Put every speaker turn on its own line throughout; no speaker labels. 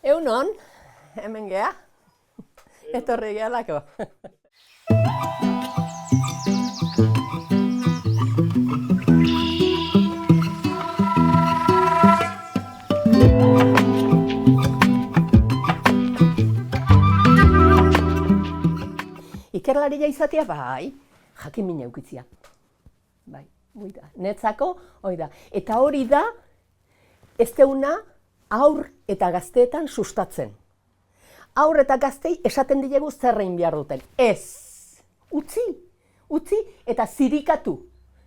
Egunon, hemen gea, etorri gehalako. Ikerlaria izatea, bai, jakin-mina eukitzia. Bai, netzako, hori da. Eta hori da, ez deuna haur eta gazteetan sustatzen. Haur eta gaztei esaten dilegu zerrein behar duten. Ez, utzi eta zirikatu,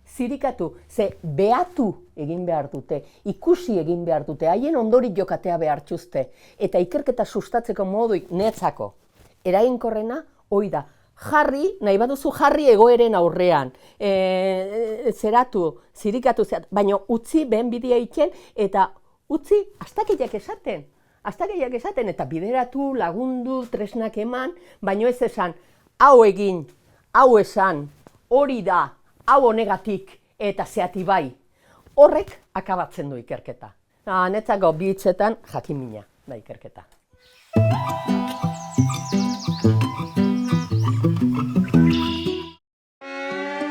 ze behatu egin behar dute, ikusi egin behar dute, haien ondori jokatea behar txuzte, eta ikerketa sustatzeko moduik netzako. Eraginkorrena, hori da, jarri, nahi baduzu jarri egoeren aurrean, zirikatu, baina utzi behen bidea iken, eta utzi astakeiak esaten, eta bideratu, lagundu, tresnak eman, baina ez esan, hau egin, hau esan, hori da, hau honegatik, eta zeati bai. Horrek akabatzen du ikerketa. Netzako bi hitzetan jakin-mina da ikerketa.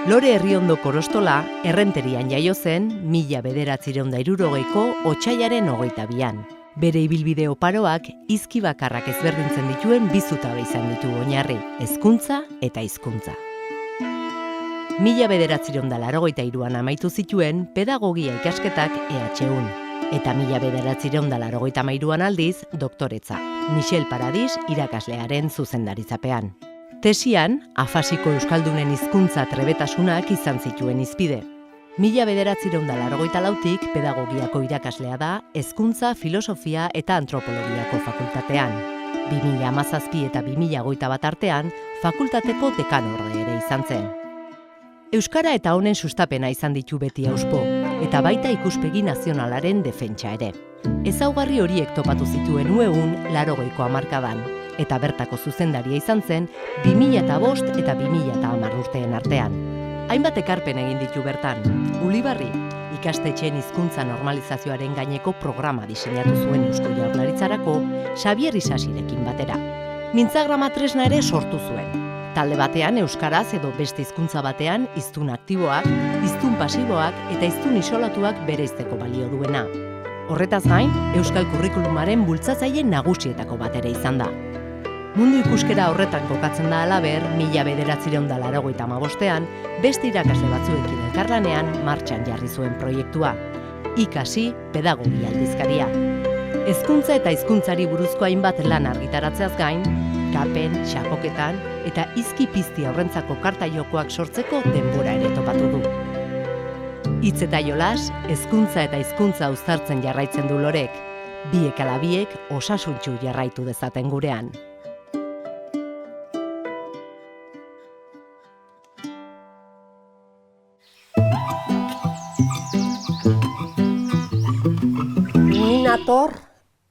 Lore Herriondo Korostola Errenterian jaio zen 1960ko otsailaren 22an. Bere ibilbide oparoak hizki bakarrak ezberdintzen dituen bi zutabe izan ditu oinarri, hezkuntza eta hizkuntza. 1983an amaitu zituen pedagogia ikasketak EHUn, eta 1983an aldiz doktoretza, Michel Paradis irakaslearen zuzendaritzapean. Tesian, afasiko euskaldunen hizkuntza trebetasunak izan zituen hizpide. 1984tik pedagogiako irakaslea da hezkuntza, filosofia eta antropologiako fakultatean. 2017 eta 2021 artean fakultateko dekanorde ere izan zen. Euskara eta honen sustapena izan ditu beti auspo, eta baita ikuspegi nazionalaren defentsa ere. Ezaugarri horiek topatu zituen egun 80ko hamarkadan, eta bertako zuzendaria izan zen 2005 eta 2010 urteen artean. Hainbat ekarpen egin ditu bertan. Ulibarri, ikastetxeen hizkuntza normalizazioaren gaineko programa diseinatu zuen Eusko Jaurlaritzarako Xabier Isasirekin batera. Mintzagrama tresna ere sortu zuen. Talde batean euskaraz edo beste hizkuntza batean hiztun aktiboak, hiztun pasiboak eta hiztun isolatuak bereizteko balio duena. Horretaz gain, euskal kurrikulumaren bultzatzaile nagusietako bat ere izan da. Mundu ikuskera horretan kokatzen da halaber, 1985ean beste irakasle batzuekin elkarlanean martxan jarri zuen proiektua. Ikasi pedagogia aldizkaria. Hezkuntza eta hizkuntzari buruzko hainbat lan argitaratzeaz gain, kapen, xapoketan eta hizki pizti aurrentzako karta jokoak sortzeko denbora ere topatu du. Hitz eta jolas, hezkuntza eta hizkuntza uztartzen jarraitzen du Lorek. Biek ala biek osasuntsu jarraitu dezaten gurean.
Nator,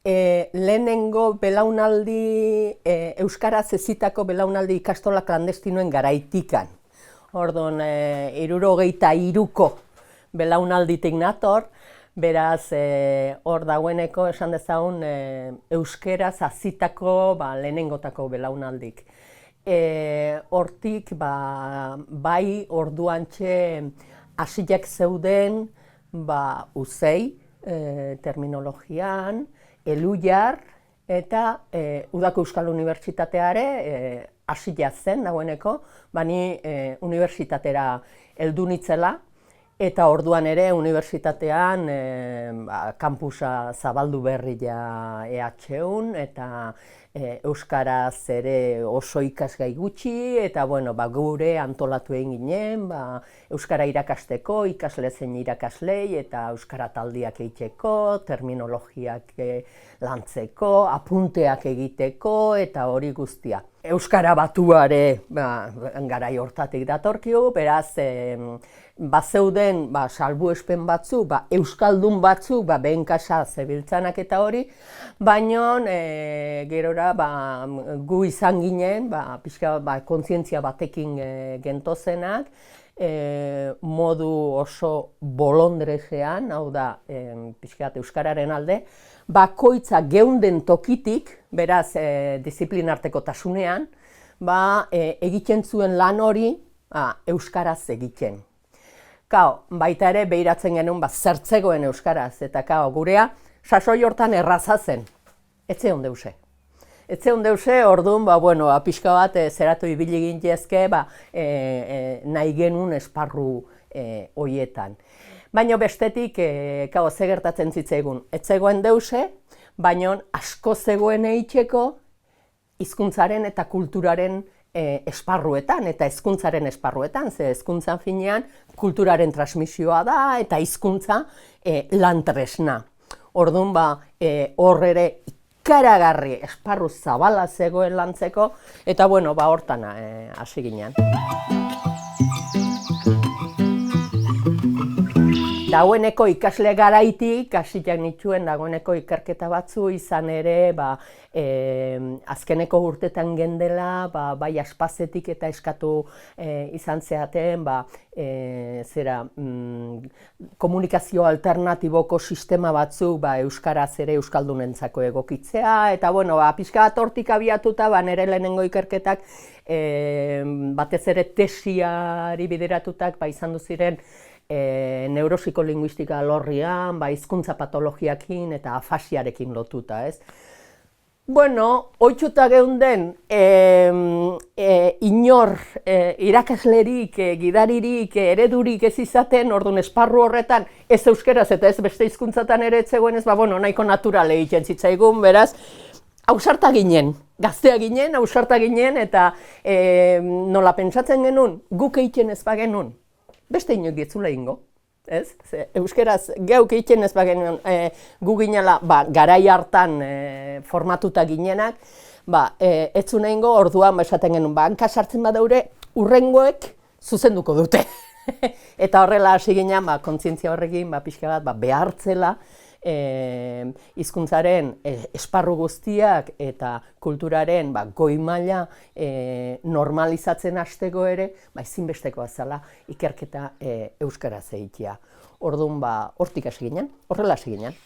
lehenengo belaunaldi, euskaraz ezitako belaunaldi ikastola klandestinoen garaitikan. Orduan, 73ko belaunalditik nator, beraz, hor dagoeneko esan dezagun euskeraz azitako lehenengotako belaunaldik. Hortik, bai orduantxe hasiak zeuden uzei, terminologian, elujar eta Udako Euskal Unibertsitateare hasia zen dagoeneko, bani unibertsitatera heldu nitzela, eta orduan ere unibertsitatean kampusa zabaldu berria EHUn, eta euskaraz ere oso ikasgai gutxi, eta gure antolatu egin ginen, euskara irakasteko, ikasle zein irakaslei, eta euskara taldiak egiteko, terminologiak lantzeko, apunteak egiteko, eta hori guztia. Euskara batuare garai hortatik datorkigu, beraz, bazeuden salbuespen batzu, euskaldun batzu, behen kasa zebiltzanak eta hori, baina gerora gu izan ginen, pixka kontzientzia batekin gentozenak, modu oso bolondresean, hau da, pixkat euskararen alde, bakoitza geunden tokitik, beraz, disiplinarteko tasunean, egiten zuen lan hori euskaraz egiten. Baita ere, behiratzen genuen, zertzegoen euskaraz, eta gurea, sasoi hortan erraza zen. Etzeon deuse. Etzeon deuse, orduan, pixka bat, zeratu ibili gintezke, nahi genuen esparru horietan. Baina bestetik, ze gertatzen zitzaigun, etzegoen deuse, baina asko zegoen eitzeko hizkuntzaren eta kulturaren esparruetan, eta hezkuntzaren esparruetan, ze hezkuntzan finean kulturaren transmisioa da, eta hizkuntza lantresna. Orduan, hor ere ikaragarri esparru zabala zegoen lantzeko, eta hortan hasi ginen. Dagoeneko ikasle garaitik, hasiak nituen dagoeneko ikerketa batzu izan ere, azkeneko urtetan gendela, bai aspazetik eta eskatu izan zeaten, komunikazio alternatiboko sistema batzuk euskaraz ere euskaldunentzako egokitzea, eta pixka bat hortik abiatuta, nire lehenengo ikerketak batez ere tesiari bideratutak izan duziren neuropsikolinguistika alorrian, hizkuntza patologiakin eta afasiarekin lotuta, ez? Ohituta geunden inor irakaslerik, gidaririk, eredurik ez izaten, orduan esparru horretan ez euskeraz eta ez beste hizkuntzatan ere etzegoen ez, nahiko natural egiten zitzaigun, beraz, ausarta ginen, gaztea ginen, ausarta ginen, eta nola pentsatzen genuen, guk egiten ez bagenuen, beste inoik etzula ingo, ez? Euskeraz geuk egiten ez bagenuen gu ginela, garai hartan formatuta ginenak, ez zuen ingo, orduan esaten genuen, hanka sartzen badaure, urrengoek zuzenduko dute. Eta horrela hasi ginen, kontzientzia horrekin, pixka bat, behartzela, hizkuntzaren esparru guztiak eta kulturaren goi maila normalizatzen hasteko ere, ezinbestekoa zela ikerketa euskaraz egitea. Orduan, hortik hasi ginen, horrela hasi ginen.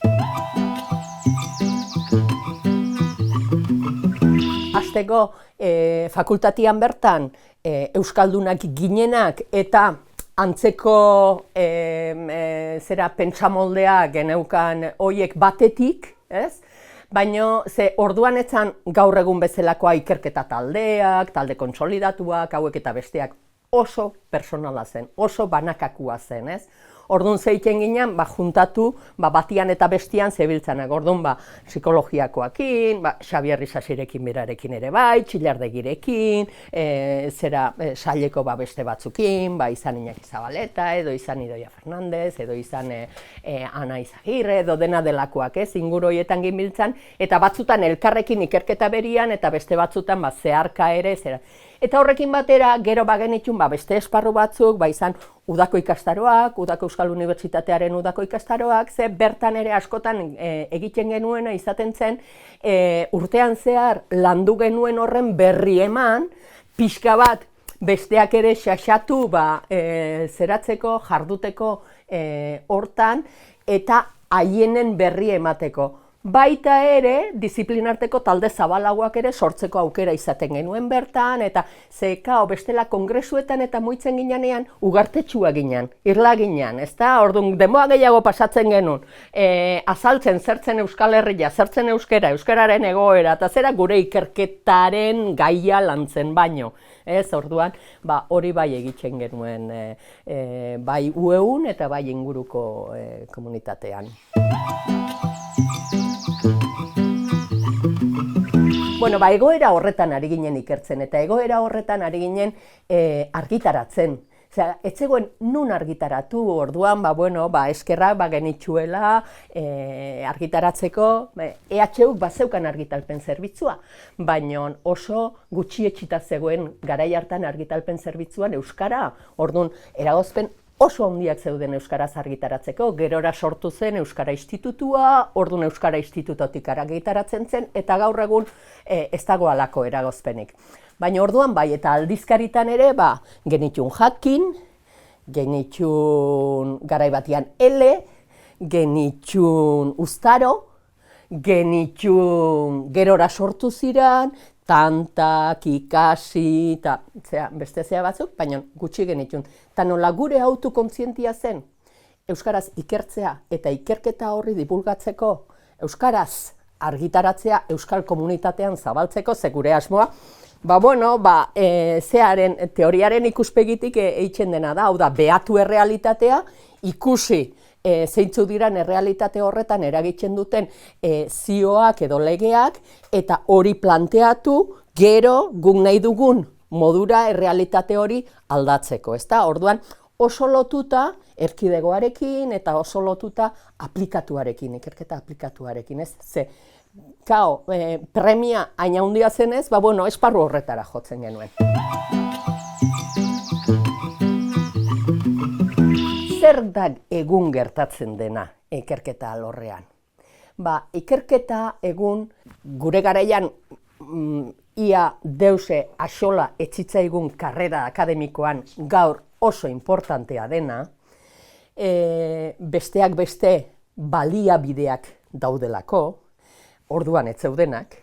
Hasteko, fakultatian bertan, euskaldunak ginenak eta antzeko pentsamoldeak geneukan horiek batetik, ez? Baina orduan etzan gaur egun bezalakoa ikerketa taldeak, talde kontsolidatuak, hauek eta besteak oso personala zen, oso banakakua zen, ez? Orduan zeiten ginen, juntatu, batian eta bestian zebiltzanak. Orduan, psikologiakoakin, Xabier Isasirekin berarekin ere bai, Txillardegirekin, saileko beste batzukin, izan Iñaki Zabaleta, edo izan Idoia Fernandez, edo izan Ana Izagirre, edo dena delakoak, inguru horietan gimbiltzan, eta batzutan elkarrekin ikerketa berian, eta beste batzutan zeharka ere, Eta horrekin batera, gero bagenitun beste esparru batzuk, izan udako ikastaroak, Udako Euskal Unibertsitatearen udako ikastaroak, bertan ere askotan egiten genuena izaten zen, urtean zehar landu genuen horren berri eman, pixka bat besteak ere xaxatu zeratzeko, jarduteko hortan, eta haienen berri emateko. Baita ere, disiplinarteko talde zabalagoak ere sortzeko aukera izaten genuen bertan, eta bestela kongresuetan eta muitzen ginean, ugartetxua ginen, irla ginen, ezta? Orduan, denboa gehiago pasatzen genuen, azaltzen zertzen Euskal Herria, zertzen euskera, euskararen egoera, eta zera gure ikerketaren gaia lantzen baino. Ez, orduan, hori bai egiten genuen, bai ueun eta bai inguruko komunitatean. Egoera horretan ari ginen ikertzen, eta egoera horretan ari ginen argitaratzen. Ez zegoen nun argitaratu, orduan, eskerrak genitxuela argitaratzeko, EHUk bazeukan argitalpen zerbitzua, baina oso gutxietxita zegoen garai hartan argitalpen zerbitzuan euskara, orduan, eragozpen oso handiak zeuden euskaraz argitaratzeko, gerora sortu zen Euskara Institutua, orduan Euskara Institutotik argitaratzen zen, eta gaur egun ez dago halako eragozpenik. Baina orduan bai, eta aldizkaritan ere, genitun Jakin, genitxun garai batian ele, genitxun ustaro, genitxun gerora sortu ziren, tantak, ikasi, eta beste zea batzuk, baina gutxi genitxun. Eta nola gure autokontzientia zen, euskaraz ikertzea eta ikerketa horri divulgatzeko, euskaraz argitaratzea euskal komunitatean zabaltzeko, ze gure asmoa, zearen teoriaren ikuspegitik eitzen dena da, hau da, behatu errealitatea, ikusi zeintzu diran errealitate horretan eragitzen duten zioak edo legeak, eta hori planteatu, gero guk nahi dugun modura errealitate hori aldatzeko, ezta? Orduan oso lotuta erkidegoarekin eta oso lotuta aplikatuarekin, ikerketa aplikatuarekin, ez? Ze, premia hain handia zenez, esparru horretara jotzen genuen. Zer da egun gertatzen dena ikerketa alorrean? Ikerketa egun gure garaian ia deuse axola etxitzaigun karrera akademikoan gaur oso importantea dena, besteak beste baliabideak daudelako, orduan ez zeudenak,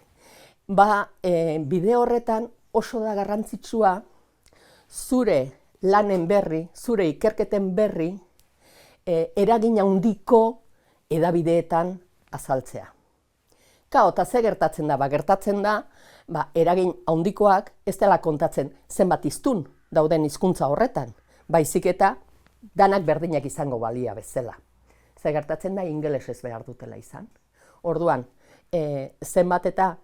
bide horretan oso da garrantzitsua zure lanen berri, zure ikerketen berri, eragin handiko edabideetan azaltzea. Eta ze gertatzen da? Gertatzen da, eragin handikoak ez dela kontatzen zenbat hiztun dauden hizkuntza horretan, baizik eta danak berdinak izango balia bezala. Ze gertatzen da, ingelesez behar dutela izan. Orduan, zenbat eta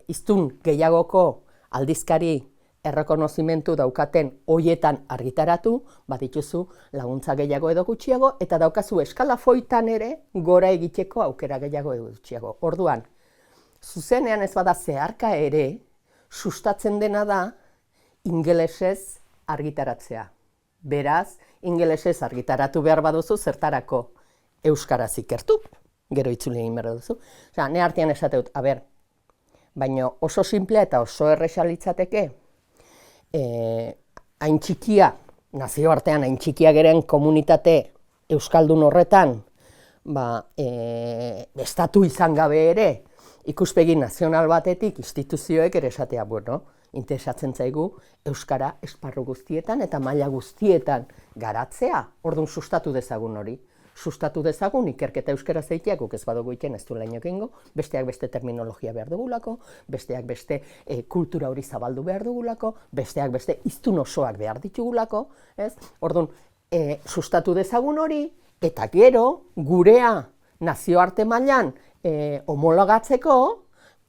hiztun gehiagoko aldizkari errekonozimentu daukaten hoietan argitaratu, dituzu laguntza gehiago edo gutxiago, eta daukazu eskalafoitan ere gora egiteko aukera gehiago edo gutxiago. Orduan, zuzenean ez bada zeharka ere, sustatzen dena da ingelesez argitaratzea. Beraz, ingelesez argitaratu behar baduzu zertarako euskaraz ikertu, gero itzuli egin behar duzu. Ne artean esateut, baina oso simplea eta oso erresa litzateke, hain txikia, nazioartean hain txikia geren komunitate euskaldun horretan, estatu izan gabe ere, ikuspegi nazional batetik instituzioek ere esatea, interesatzen zaigu euskara esparru guztietan eta maila guztietan garatzea, orduan sustatu dezagun hori. Sustatu dezagun ikerketa euskaraz egitea, guk ez badugu egiten ez du lainok egingo, besteak beste terminologia behar dugulako, besteak beste kultura hori zabaldu behar dugulako, besteak beste hiztun osoak behar ditugulako, ez? Orduan, sustatu dezagun hori, eta gero, gurea nazioarte mailan homologatzeko,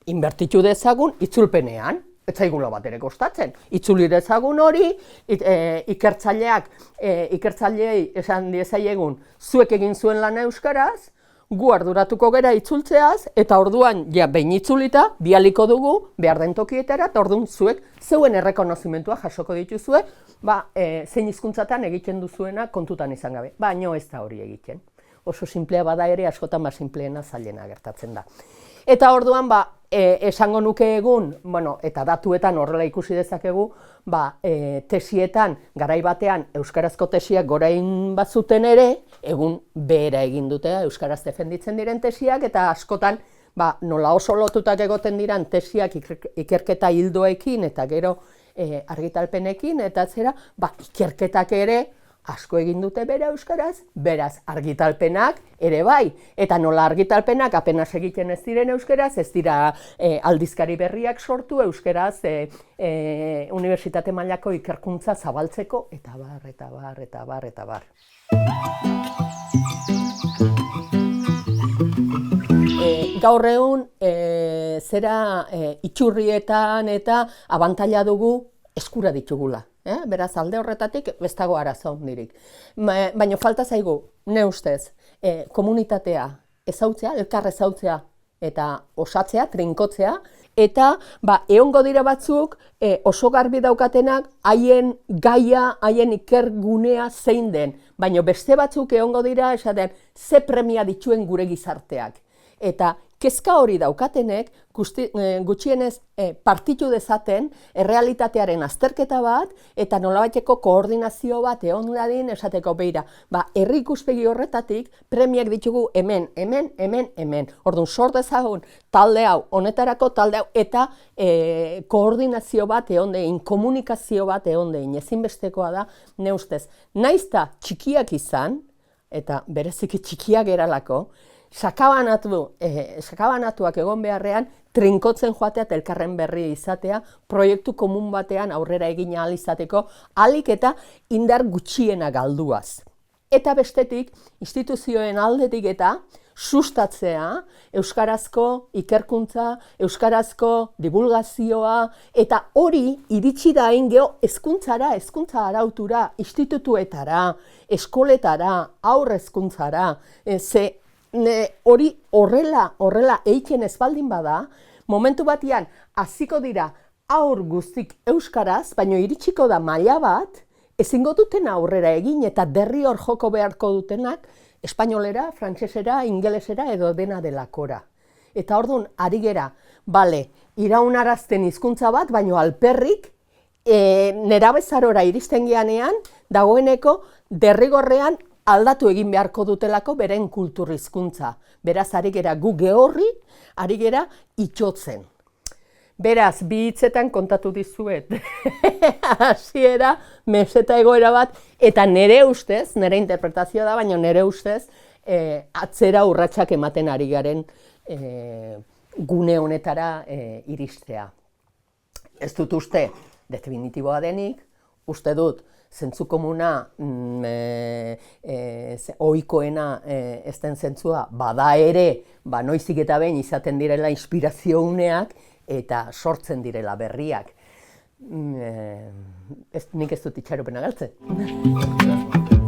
inbertitu dezagun itzulpenean. Ez zaigula bat ere kostatzen. Itzuli dezagun hori, ikertzaileei esan diezaiegun zuek egin zuen lana euskaraz, gu arduratuko gera itzultzeaz, eta orduan, behin itzulita, bialiko dugu, behar den tokietara, eta orduan zuek zeuen errekonozimentua jasoko dituzue, zein hizkuntzatan egiten duzuena kontutan izan gabe. Baina ez da hori egiten. Oso simplea bada ere, askotan simpleena zailena gertatzen da. Eta orduan, esango nuke egun, eta datuetan horrela ikusi dezakegu, tesietan, garai batean, euskarazko tesiak gorain batzuten ere, egun behera egin dute, euskaraz defenditzen diren tesiak, eta askotan, nola oso lotutak egoten diran tesiak ikerketa hildoekin, eta gero argitalpenekin, eta zera, ikerketak ere, asko egin dute bera euskaraz, beraz argitalpenak ere bai. Eta nola argitalpenak apenas egiten ez diren euskaraz, ez dira aldizkari berriak sortu euskaraz unibertsitate mailako ikerkuntza zabaltzeko, eta bar, eta bar, eta bar, eta bar. Gaur egun, itxurrietan eta abantaila dugu eskura ditugula. Beraz, alde horretatik ez dago arazo handirik. Baina falta zaigu, ne ustez, komunitatea ezautzea, elkar ezautzea eta osatzea, trinkotzea, eta egongo dira batzuk oso garbi daukatenak haien gaia, haien ikergunea zein den, baina beste batzuk egongo dira esaten ze premia dituen gure gizarteak. Eta kezka hori daukatenek gutxienez partitu dezaten errealitatearen azterketa bat eta nolabaiteko koordinazio bat egon dadin esateko beira. Herri ikuspegi horretatik premiak ditugu hemen. Orduan, sor dezagun talde hau, honetarako talde hau, eta koordinazio bat egon dein, komunikazio bat egon dein, ezinbestekoa da, ne ustez. Naizta txikiak izan, eta bereziki txikiak eralako, sakabanatuak egon beharrean, trinkotzen joatea eta elkarren berri izatea, proiektu komun batean aurrera egin ahal izateko, ahalik eta indar gutxiena galduaz. Eta bestetik, instituzioen aldetik eta sustatzea, euskarazko ikerkuntza, euskarazko divulgazioa, eta hori iritsi da geho hezkuntzara, hezkuntza arautura, institutuetara, eskoletara, aurre hezkuntzara, hori horrela eiken ez baldin bada, momentu batean hasiko dira aur guztik euskaraz, baina iritsiko da maila bat, ezingo duten aurrera egin eta derri hor joko beharko dutenak espainolera, frantsesera, ingelesera edo dena delakora. Eta orduan, ari gera, iraunarazten hizkuntza bat, baina alperrik nerabezarora iristen geanean, dagoeneko derrigorrean aldatu egin beharko dutelako beren kultur hizkuntza. Beraz, ari gera gu gehorri, ari gera itxotzen. Beraz, bi hitzetan kontatu dizuet. Hasiera, meseta egoera bat, eta nire ustez, nire interpretazioa da, baina nire ustez, atzera urratsak ematen ari garen gune honetara iristea. Ez dut uste definitiboa denik, uste dut zentzu komuna ohikoena ez den zentzua, bada ere, noizik eta behin izaten direla inspirazio uneak, eta sortzen direla berriak. Nik ez dut itxaropena galtzen.